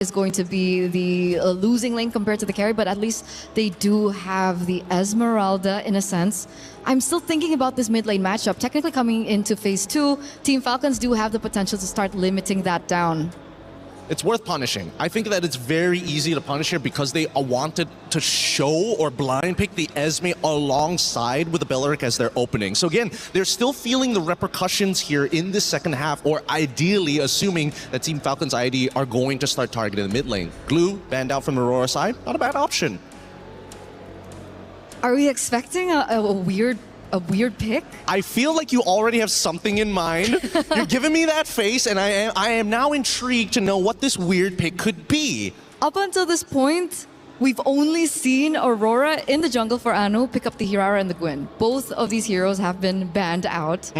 is going to be the losing lane compared to the carry, but at least they do have the Esmeralda in a sense. I'm still thinking about this mid lane matchup. Technically coming into phase 2, Team Falcons do have the potential to start limiting that down. It's worth punishing. I think that it's very easy to punish here because they wanted to show or blind pick the Esme alongside with the Belleric as their opening. So again, they're still feeling the repercussions here in the second half, or ideally assuming that Team Falcon's ID are going to start targeting the mid lane. Glue, banned out from Aurora side, not a bad option. Are we expecting a weird pick? I feel like you already have something in mind. You're giving me that face, and I am now intrigued to know what this weird pick could be. Up until this point, we've only seen Aurora in the jungle for Anu pick up the Hirara and the Gwen. Both of these heroes have been banned out.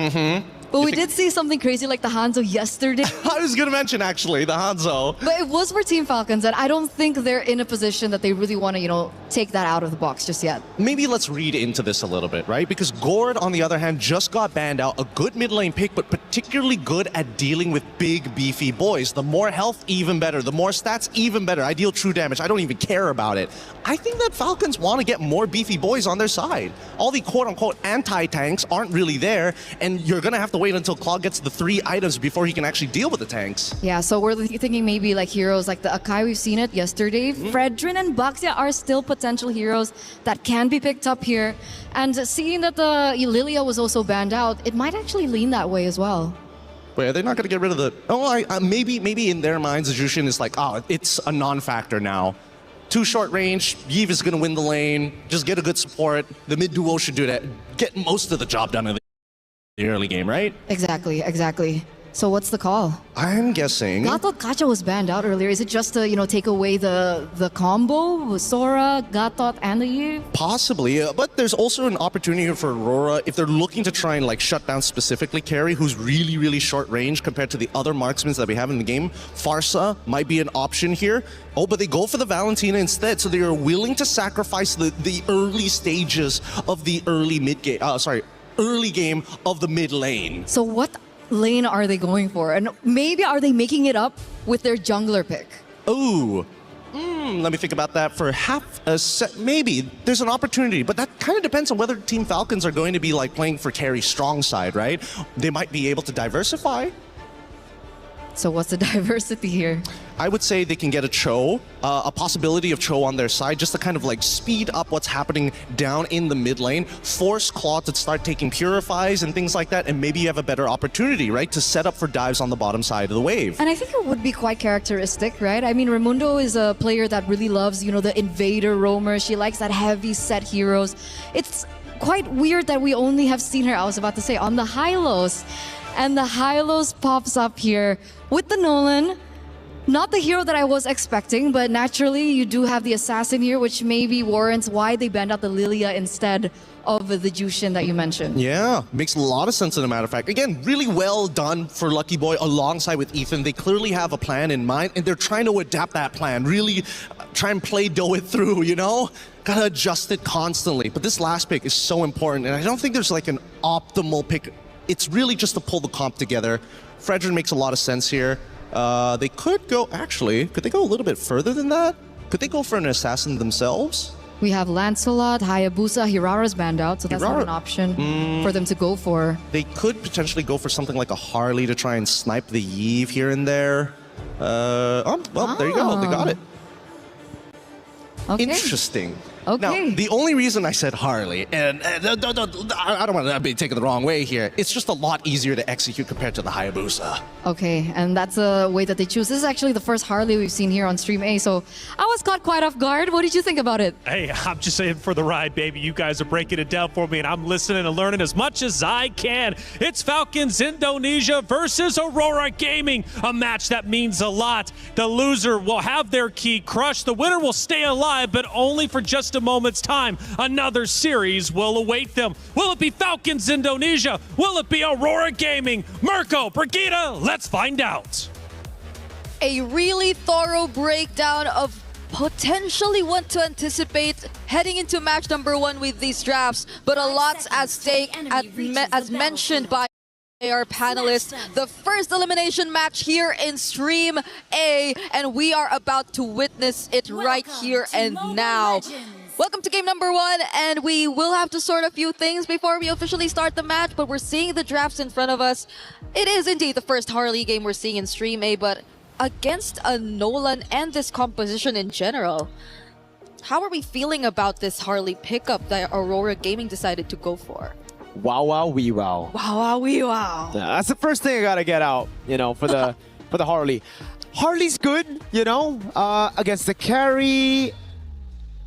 But we did see something crazy like the Hanzo yesterday. I was going to mention, actually, the Hanzo. But it was for Team Falcons, and I don't think they're in a position that they really want to, take that out of the box just yet. Maybe let's read into this a little bit, right? Because Gord, on the other hand, just got banned out. A good mid lane pick, but particularly good at dealing with big, beefy boys. The more health, even better. The more stats, even better. I deal true damage. I don't even care about it. I think that Falcons want to get more beefy boys on their side. All the quote-unquote anti-tanks aren't really there, and you're going to have to wait until Claw gets the 3 items before he can actually deal with the tanks. Yeah, so we're thinking maybe like heroes like the Akai, we've seen it yesterday. Fredrin and Baxia are still potential heroes that can be picked up here. And seeing that the Lilia was also banned out, it might actually lean that way as well. Wait, are they not going to get rid of the... Oh, maybe in their minds, the Jushin is like, oh, it's a non-factor now. Too short range, Yves is going to win the lane, just get a good support. The mid duo should do that. Get most of the job done in the early game, right? Exactly, exactly. So what's the call? I'm guessing... Gatot Kacha was banned out earlier. Is it just to, take away the combo with Sora, Gatot, and the Eve? Possibly, but there's also an opportunity here for Aurora if they're looking to try and shut down specifically Carry, who's really, really short range compared to the other marksmen that we have in the game. Farsa might be an option here. Oh, but they go for the Valentina instead, so they are willing to sacrifice the early stages of the early early game of the mid lane. So what lane are they going for? And maybe are they making it up with their jungler pick? Ooh. Let me think about that for half a set. Maybe there's an opportunity, but that kind of depends on whether Team Falcons are going to be playing for carry strong side, right? They might be able to diversify. So what's the diversity here? I would say they can get a Cho, a possibility of Cho on their side, just to kind of speed up what's happening down in the mid lane, force Claw to start taking purifies and things like that, and maybe you have a better opportunity, right, to set up for dives on the bottom side of the wave. And I think it would be quite characteristic, right? I mean, Raimundo is a player that really loves, the invader roamer. She likes that heavy set heroes. It's quite weird that we only have seen her, I was about to say, on the Hylos. And the Hylos pops up here with the Nolan. Not the hero that I was expecting, but naturally you do have the Assassin here, which maybe warrants why they banned out the Lilia instead of the Jushin that you mentioned. Yeah, makes a lot of sense as a matter of fact. Again, really well done for Lucky Boy alongside with Ethan. They clearly have a plan in mind, and they're trying to adapt that plan. Really try and dough it through, Gotta adjust it constantly. But this last pick is so important, and I don't think there's an optimal pick. It's really just to pull the comp together. Fredrin makes a lot of sense here. They could go, could they go a little bit further than that? Could they go for an assassin themselves? We have Lancelot, Hayabusa, Hirara's banned out, so that's not an option for them to go for. They could potentially go for something like a Harley to try and snipe the Yves here and there. There you go, they got it. Okay. Interesting. Okay. Now, the only reason I said Harley, and I don't want to be taken the wrong way here, it's just a lot easier to execute compared to the Hayabusa. Okay, and that's a way that they choose. This is actually the first Harley we've seen here on Stream A, so I was caught quite off guard. What did you think about it? Hey, I'm just saying for the ride, baby. You guys are breaking it down for me, and I'm listening and learning as much as I can. It's Falcons Indonesia versus Aurora Gaming, a match that means a lot. The loser will have their key crushed. The winner will stay alive, but only for just a moment's time. Another series will await them. Will it be Falcons Indonesia? Will it be Aurora Gaming? Mirko, Brigitte, let's find out. A really thorough breakdown of potentially what to anticipate heading into match number 1 with these drafts, but a lot's at stake as mentioned by Our panelists, the first elimination match here in Stream A, and we are about to witness it right here and now. Welcome to game number 1, and we will have to sort a few things before we officially start the match, but we're seeing the drafts in front of us. It is indeed the first Harley game we're seeing in Stream A, but against a Nolan and this composition in general. How are we feeling about this Harley pickup that Aurora Gaming decided to go for? Wow, wow, wee, wow. Wow, wow, wee, wow. Yeah, that's the first thing I gotta get out, you know, for the for the Harley. Harley's good, you know, against the carry.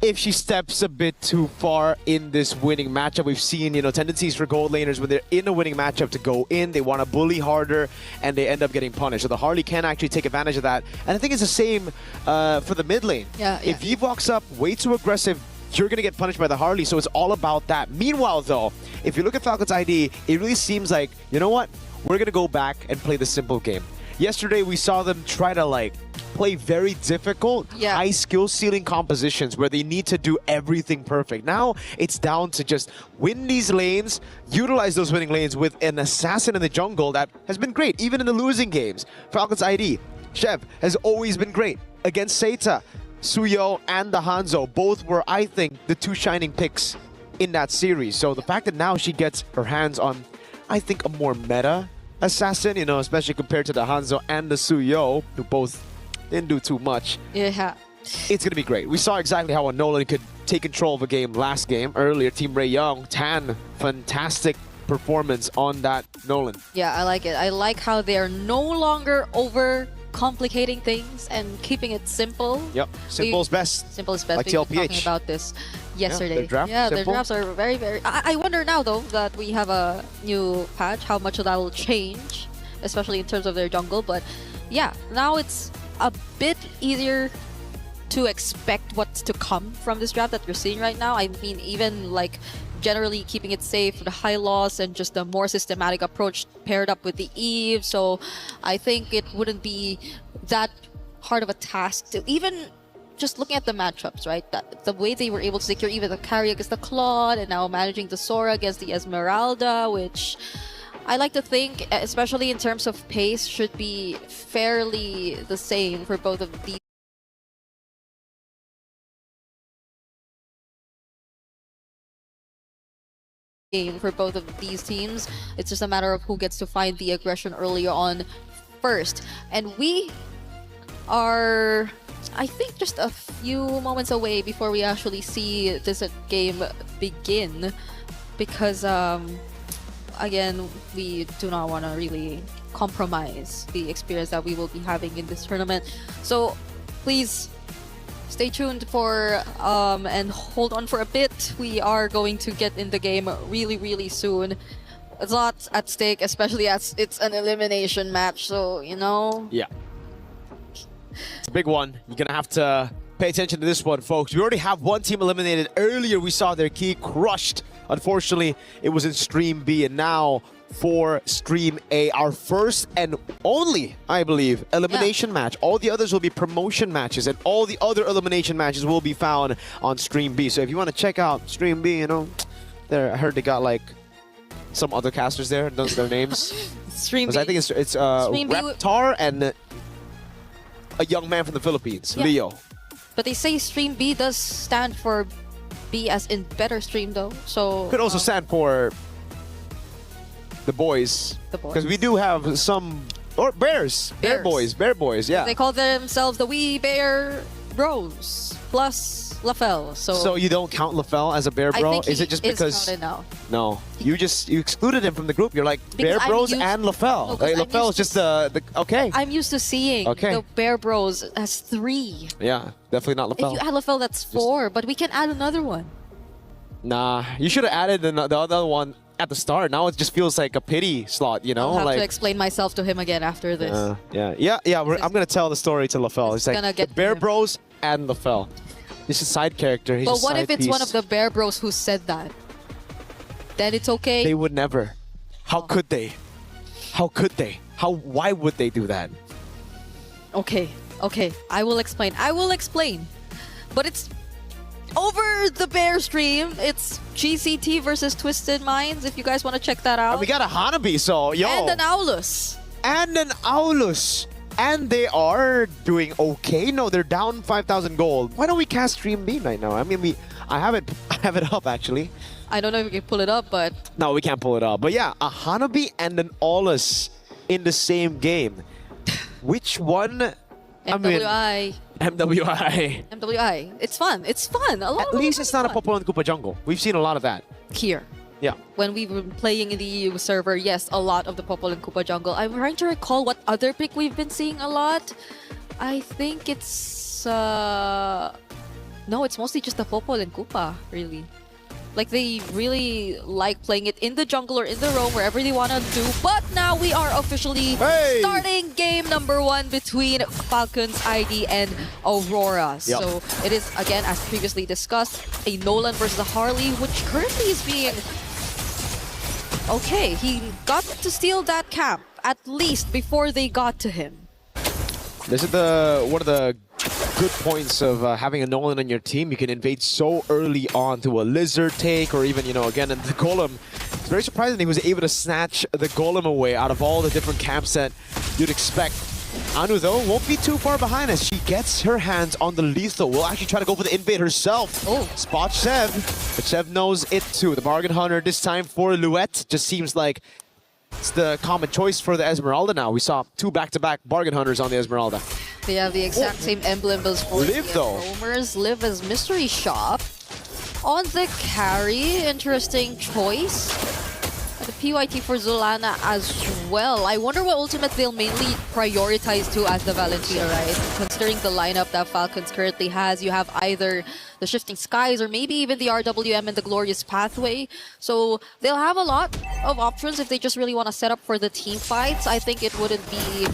If she steps a bit too far in this winning matchup, we've seen, you know, tendencies for gold laners when they're in a winning matchup to go in, they want to bully harder, and they end up getting punished. So the Harley can actually take advantage of that. And I think it's the same for the mid lane. Yeah, if Eve walks up way too aggressive, you're going to get punished by the Harley, so it's all about that. Meanwhile, though, if you look at Falcon's ID, it really seems like, you know what? We're going to go back and play the simple game. Yesterday, we saw them try to, like, play very difficult, high skill ceiling compositions where they need to do everything perfect. Now, it's down to just win these lanes, utilize those winning lanes with an assassin in the jungle that has been great, even in the losing games. Falcon's ID, Chef, has always been great against Seita. Suyo and the Hanzo both were, I think, the two shining picks in that series. So the fact that now she gets her hands on, I think, a more meta assassin, you know, especially compared to the Hanzo and the Suyo, who both didn't do too much. Yeah. It's going to be great. We saw exactly how a Nolan could take control of a game last game. Earlier, Team Ray Young, Tan, fantastic performance on that Nolan. Yeah, I like it. I like how they're no longer over complicating things and keeping it simple. Yep, simple is best. Simple is best. Like We were TLPH. talking about this yesterday. Yeah, their simple. drafts are very, very... I wonder now, though, that we have a new patch, how much of that will change, especially in terms of their jungle. But yeah, now it's a bit easier to expect what's to come from this draft that you're seeing right now. I mean, even like generally keeping it safe, the high loss, and just a more systematic approach paired up with the Eve. So I think it wouldn't be that hard of a task to even just looking at the matchups, right? That the way they were able to secure even the carry against the Claude and now managing the Sora against the Esmeralda, which I like to think, especially in terms of pace, should be fairly the same for both of these. For both of these teams, it's just a matter of who gets to find the aggression earlier on first. And we are, I think, just a few moments away before we actually see this game begin, because again, we do not want to really compromise the experience that we will be having in this tournament. So please stay tuned for and hold on for a bit. We are going to get in the game really, really soon. There's a lot at stake, especially as it's an elimination match, so, you know. Yeah. It's a big one. You're going to have to pay attention to this one, folks. We already have one team eliminated. Earlier, we saw their key crushed. Unfortunately, it was in Stream B, and now for Stream A, our first and only, I believe, elimination match. All the others will be promotion matches, and all the other elimination matches will be found on Stream B. So if you want to check out Stream B, you know, there, I heard they got like some other casters there, don't know their names. Stream B. I think it's Reptar and a young man from the Philippines, Leo. But they say Stream B does stand for B as in better stream, though. So could also stand for the boys. Because we do have some, or bears. Bear boys, yeah. They call themselves the Wee Bear Bros plus LaFell. So you don't count LaFell as a bear bro? Is it just because? Now. No, you excluded him from the group. You're like Bear Bros and LaFell. Like, LaFell is just the okay. I'm used to seeing the Bear Bros as 3. Yeah, definitely not LaFell. If you add LaFell, that's 4, but we can add another one. Nah, you should have added the other one at the start. Now it just feels like a pity slot, you know? I'll have to explain myself to him again after this. I'm gonna tell the story to LaFell. It's like the Bear Bros and LaFell. This is a side character. He's but what if it's one of the Bear Bros who said that? Then it's okay? They would never. How could they? How could they? Why would they do that? Okay. I will explain. But it's over the Bear stream, it's GCT versus Twisted Minds, if you guys want to check that out. And we got a Hanabi, so yo. And an Aulus. And an Aulus. And they are doing okay. No, they're down 5,000 gold. Why don't we cast Stream Beam right now? I mean, I have it up actually. I don't know if we can pull it up, but... No, we can't pull it up. But yeah, a Hanabi and an Aulus in the same game. Which one? MWI. MWI. MWI. It's fun. It's fun. A lot At least it's not a Popol and Koopa jungle. We've seen a lot of that. Here. Yeah. When we were playing in the EU server, yes, a lot of the Popol and Koopa jungle. I'm trying to recall what other pick we've been seeing a lot. I think it's... No, it's mostly just the Popol and Koopa, really. Like, they really like playing it in the jungle or in the roam, wherever they want to do. But now we are officially starting game number 1 between Falcons ID and Aurora. Yep. So it is, again, as previously discussed, a Nolan versus a Harley, which currently is being... Okay, he got to steal that camp, at least before they got to him. This is one of the good points of having a Nolan on your team. You can invade so early on to a Lizard take, or even, again, in the Golem. It's very surprising he was able to snatch the Golem away out of all the different camps that you'd expect. Anu, though, won't be too far behind as she gets her hands on the lethal. Will actually try to go for the invade herself. Oh. Spot Sev, but Sev knows it too. The Bargain Hunter this time for Luette. Just seems like it's the common choice for the Esmeralda now. We saw 2 back-to-back Bargain Hunters on the Esmeralda. They have the exact same emblem as for Liv, the though. Roamers. Liv as Mystery Shop. On the carry, interesting choice. The PYT for Zulana as well. I wonder what ultimate they'll mainly prioritize to as the Valentina, right? Considering the lineup that Falcons currently has, you have either the Shifting Skies or maybe even the RWM and the Glorious Pathway. So they'll have a lot of options if they just really want to set up for the team fights. I think it wouldn't be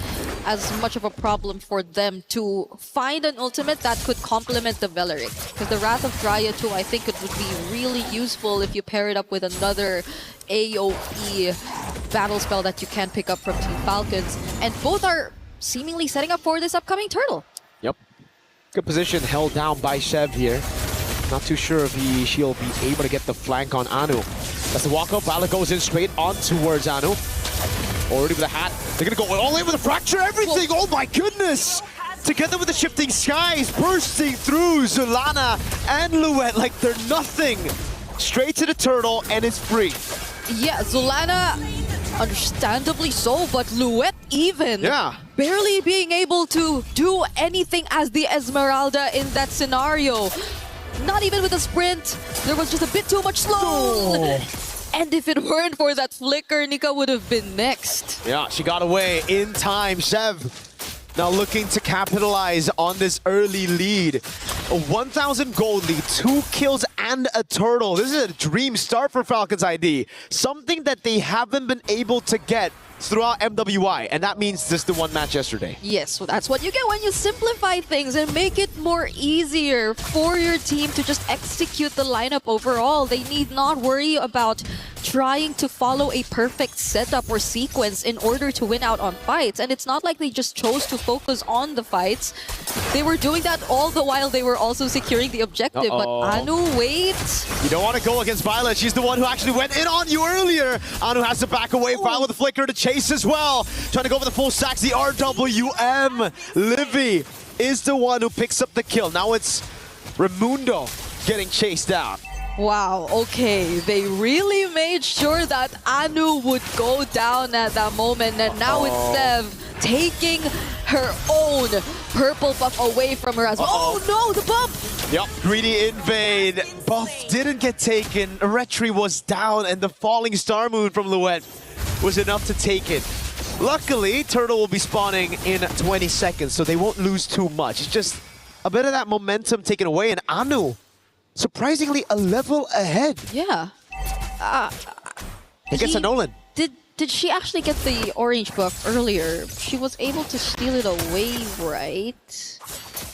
as much of a problem for them to find an ultimate that could complement the Veleric. Because the Wrath of Dryad too, I think it would be really useful if you pair it up with another AoE battle spell that you can pick up from Team Falcons. And both are seemingly setting up for this upcoming turtle. Yep. Good position held down by Shev here. Not too sure if she'll be able to get the flank on Anu. That's the walk up. Violet goes in straight on towards Anu. Already with a hat. They're going to go all in with a fracture everything. Whoa. Oh my goodness. Together with the Shifting Skies bursting through Zulana and Luette like they're nothing. Straight to the turtle and it's free. Yeah, Zulana, understandably so, but Luette even. Yeah. Barely being able to do anything as the Esmeralda in that scenario. Not even with a sprint. There was just a bit too much slow. Oh. And if it weren't for that flicker, Nika would have been next. Yeah, she got away in time. Shev now looking to capitalize on this early lead. A 1,000 gold lead, 2 kills and a turtle. This is a dream start for Falcons ID. Something that they haven't been able to get throughout MWI, and that means just the one match yesterday. Yes, so that's what you get when you simplify things and make it more easier for your team to just execute the lineup overall. They need not worry about trying to follow a perfect setup or sequence in order to win out on fights. And it's not like they just chose to focus on the fights. They were doing that all the while they were also securing the objective. But Anu, wait. You don't want to go against Violet. She's the one who actually went in on you earlier. Anu has to back away. Violet with a flicker to chase as well. Trying to go for the full stacks. The RWM. Livy is the one who picks up the kill. Now it's Raimundo getting chased out. Wow, okay. They really made sure that Anu would go down at that moment. And now it's Sev taking her own purple buff away from her as well. Oh no, the buff! Yep, greedy invade. Buff didn't get taken. Retri was down and the falling star moon from Luette was enough to take it. Luckily, Turtle will be spawning in 20 seconds, so they won't lose too much. It's just a bit of that momentum taken away, and Anu, surprisingly, a level ahead. Yeah. Against a Nolan. Did she actually get the orange buff earlier? She was able to steal it away, right?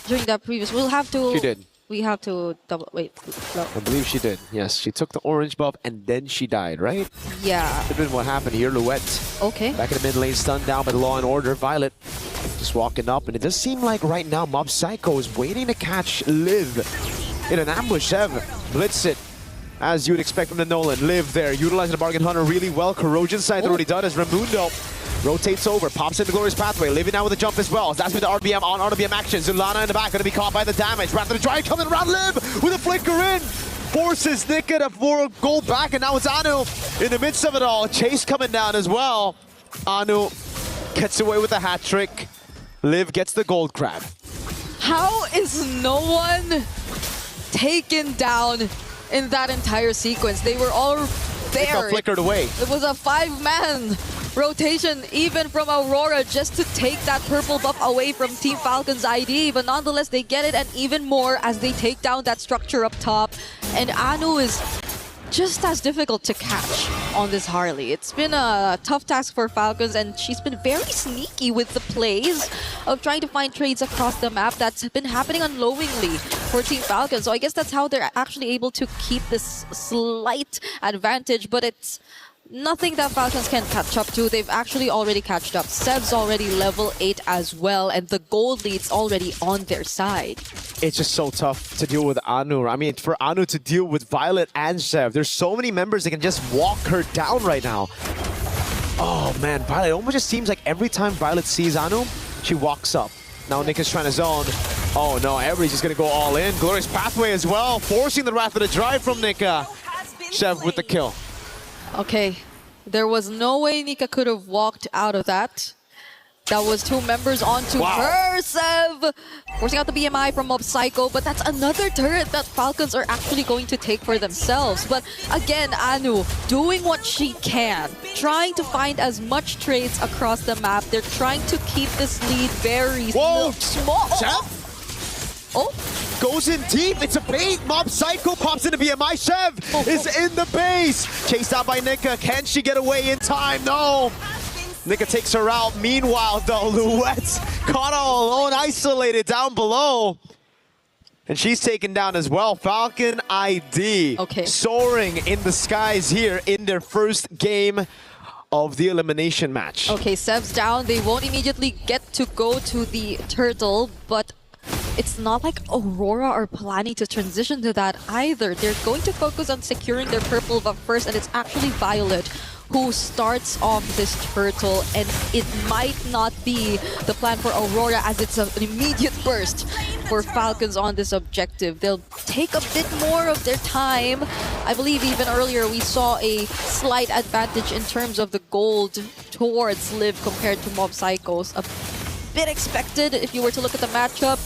During that previous, we'll have to... She did. We have to double... Wait, no. I believe she did. Yes, she took the orange buff and then she died, right? Yeah. Could have been what happened here. Luette. Okay. Back in the mid lane, stunned down by the Law and Order. Violet just walking up, and it does seem like right now Mob Psycho is waiting to catch Liv in an ambush. Sev blitz it, as you would expect from the Nolan. Live there, utilizing the Bargain Hunter really well. Corrosion side already done as Raimundo rotates over, pops in the Glorious Pathway. Living now with a jump as well. That's with the RBM on RBM action. Zulana in the back, going to be caught by the damage. Rather than try coming around Liv with a flicker in. Forces Nika to go back, and now it's Anu in the midst of it all. Chase coming down as well. Anu gets away with a hat trick. Liv gets the gold crab. How is no one taken down in that entire sequence? They were all there. Nika flickered away. It was a 5-man rotation even from Aurora just to take that purple buff away from Team Falcon's ID, but nonetheless they get it, and even more as they take down that structure up top. And Anu is just as difficult to catch on this Harley. It's been a tough task for Falcons, and she's been very sneaky with the plays of trying to find trades across the map. That's been happening unknowingly for Team Falcons. So I guess that's how they're actually able to keep this slight advantage, but it's nothing that Falcons can catch up to. They've actually already catched up. Sev's already level 8 as well, and the gold lead's already on their side. It's just so tough to deal with Anu. I mean, for Anu to deal with Violet and Sev, there's so many members that can just walk her down right now. Oh man, Violet, it almost just seems like every time Violet sees Anu, she walks up. Now Nika's trying to zone. Oh no, everybody's just gonna go all in. Glorious Pathway as well, forcing the Wrath of the Drive from Nika. Sev with the kill. Okay, there was no way Nika could have walked out of that. That was 2 members onto her, Sev! Forcing out the BMI from Mob Psycho, but that's another turret that Falcons are actually going to take for themselves. But again, Anu doing what she can, trying to find as much trades across the map. They're trying to keep this lead very small. Sev? Oh, goes in deep. It's a bait. Mob Psycho pops into BMI. Sev is in the base. Chased out by Nika. Can she get away in time? No. Nika takes her out. Meanwhile, though, Louette's caught all alone, isolated down below. And she's taken down as well. Falcon ID soaring in the skies here in their first game of the elimination match. Okay, Sev's down. They won't immediately get to go to the turtle, but it's not like Aurora are planning to transition to that either. They're going to focus on securing their purple buff first, and it's actually Violet who starts off this turtle, and it might not be the plan for Aurora as it's an immediate burst for Falcons on this objective. They'll take a bit more of their time. I believe even earlier we saw a slight advantage in terms of the gold towards Liv compared to Mob Psychos. A bit expected if you were to look at the matchup,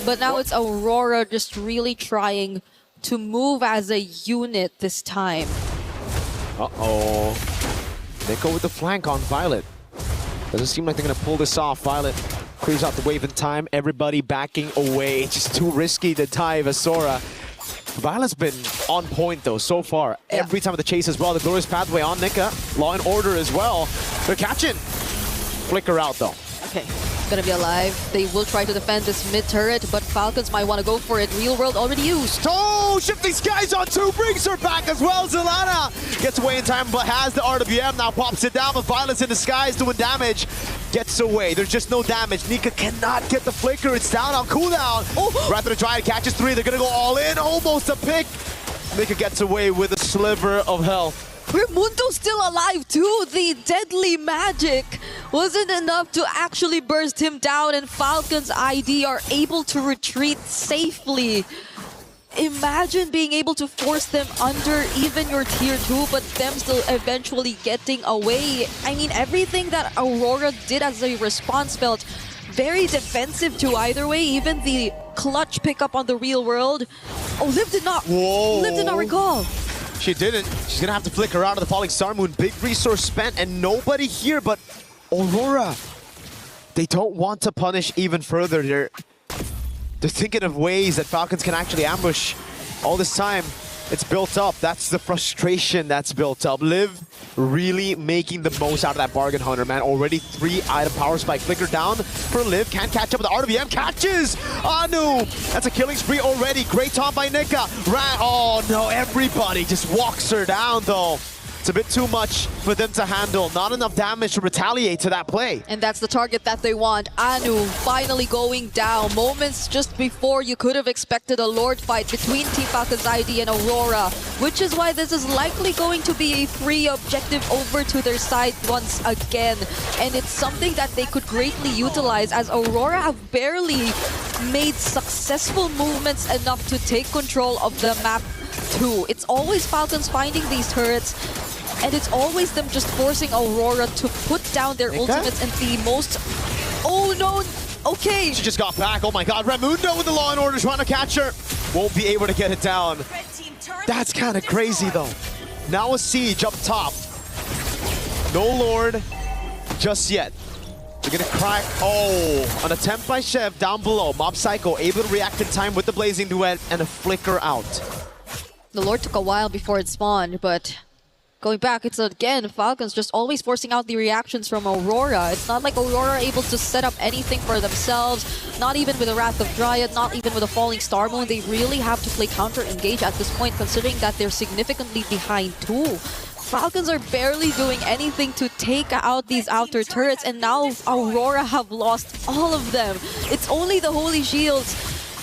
but now it's Aurora just really trying to move as a unit this time. Uh-oh. Nika with the flank on Violet. Doesn't seem like they're going to pull this off. Violet clears out the wave in time. Everybody backing away. It's just too risky to dive Asura. Violet's been on point, though, so far. Every time with the chase as well. The Glorious Pathway on Nika. Law and Order as well. They're catching. Flicker out, though. Okay, gonna be alive. They will try to defend this mid turret, but Falcons might want to go for it. Real World already used. Oh, Shifting Skies on 2, brings her back as well. Zelana gets away in time, but has the RWM, now pops it down, but Violence in the skies doing damage. Gets away, there's just no damage. Nika cannot get the flicker, it's down on cooldown. Oh, Rather than try, catches 3, they're gonna go all in, almost a pick. Nika gets away with a sliver of health. Raimundo's still alive too. The deadly magic wasn't enough to actually burst him down, and Falcon's ID are able to retreat safely. Imagine being able to force them under even your tier 2, but them still eventually getting away. I mean, everything that Aurora did as a response felt very defensive to either way. Even the clutch pickup on the Real World. Oh, Liv did not. Whoa. Liv did not recall. She didn't. She's gonna have to flicker out of the Falling Star Moon. Big resource spent and nobody here, but Aurora, they don't want to punish even further. They're thinking of ways that Falcons can actually ambush. All this time, it's built up. That's the frustration that's built up. Liv really making the most out of that Bargain Hunter, man. Already 3-item power spike. Flicker down for Liv. Can't catch up with the RWM. Catches Anu. That's a killing spree already. Great taunt by Nika. Oh no, everybody just walks her down though. It's a bit too much for them to handle. Not enough damage to retaliate to that play. And that's the target that they want. Anu finally going down. Moments just before you could have expected a Lord fight between Team Falcons ID and Aurora, which is why this is likely going to be a free objective over to their side once again. And it's something that they could greatly utilize, as Aurora have barely made successful movements enough to take control of the map too. It's always Falcons finding these turrets, and it's always them just forcing Aurora to put down their ultimates in the most... Oh no! Okay! She just got back. Oh my god, Raimundo with the Law and Order trying to catch her. Won't be able to get it down. That's kind of crazy though. Now a siege up top. No Lord just yet. They're gonna crack. Oh, an attempt by Chev down below. Mob Psycho able to react in time with the Blazing Duet and a flicker out. The Lord took a while before it spawned, but going back, it's again Falcons just always forcing out the reactions from Aurora. It's not like Aurora are able to set up anything for themselves, not even with a Wrath of Dryad, not even with a Falling Star Moon. They really have to play counter-engage at this point, considering that they're significantly behind too. Falcons are barely doing anything to take out these outer turrets, and now Aurora have lost all of them. It's only the Holy Shields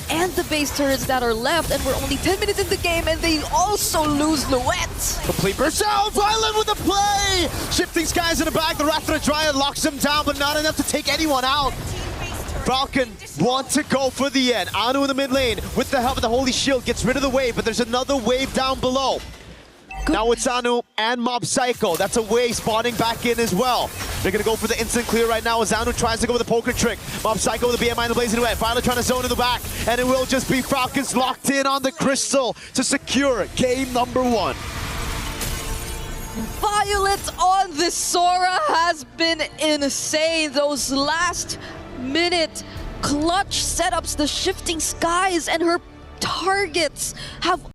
and the base turrets that are left, and we're only 10 minutes in the game, and they also lose Luet. Complete burst out, Violent with the play! Shifting Skies in the back, the Wrath of the Dryad locks him down, but not enough to take anyone out. Falcon want to go for the end. Anu in the mid lane, with the help of the Holy Shield, gets rid of the wave, but there's another wave down below. Now it's Anu and Mob Psycho. That's a wave spawning back in as well. They're going to go for the instant clear right now as Anu tries to go with the poker trick. Mob Psycho with the BMI and the Blazing Duet. Violet trying to zone in the back. And it will just be Falcons locked in on the Crystal to secure game number 1. Violet on this Sora has been insane. Those last minute clutch setups, the Shifting Skies and her targets have